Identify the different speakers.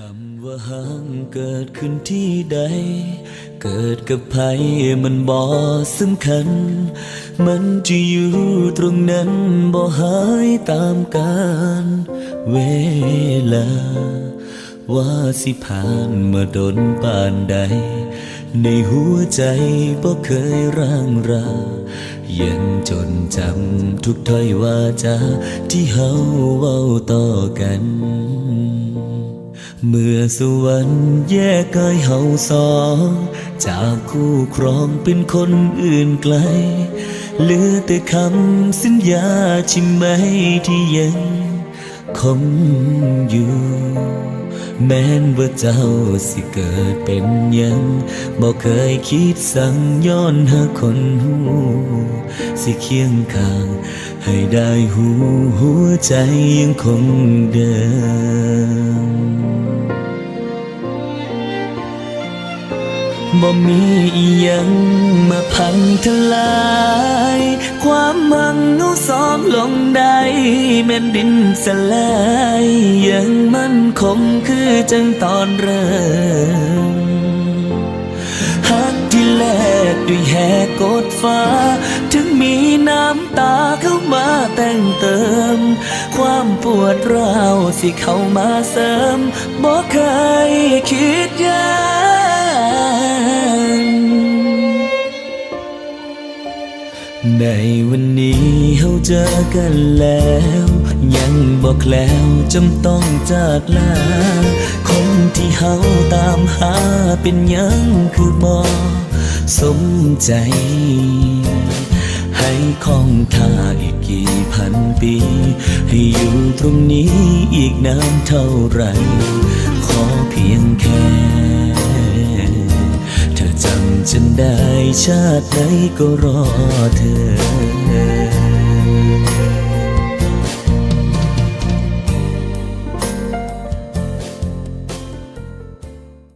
Speaker 1: คำว่าห่างเกิดขึ้นที่ใดเกิดกับใครมันบ่สำคัญมันจะอยู่ตรงนั้นบ่หายตามกาลเวลาว่าสิผ่านมาดนปานใดในหัวใจบ่เคยร่างรายังจดจำทุกถ้อยวาจาที่เฮาเว้าต่อกันเมื่อสวรรค์แยกกายเฮาสองจากคู่ครองเป็นคนอื่นไกลเหลือแต่คำสัญญาใช่ไหมที่ยังคงอยู่แม้นว่าเจ้าสิเกิดเป็นยังบ่เคยคิดสั่งย้อนหาคนหูสิเคียงข้างให้ได้หูหัวใจยังคงเดิมบ่มีอีหยังมาพังทลายความมั่งเอาสองลงได้แม่นดินสลายยังมั่นคงคือจังตอนเริ่มฮักที่แลกด้วยแหกกดฟ้าถึงมีน้ำตาเข้ามาแต่งเติมความปวดร้าวสิเข้ามาเสริมบ่เคยคิดยากในวันนี้เฮาเจอกันแล้วยังบอกแล้วจำต้องจากลาคนที่เฮาตามหาเป็นยังคือบ่สมใจให้คงท่าอีกกี่พันปีให้อยู่ตรงนี้อีกนานเท่าไรขอเพียงแค่เธอจำฉันได้ชาติไหนก็รอเธอ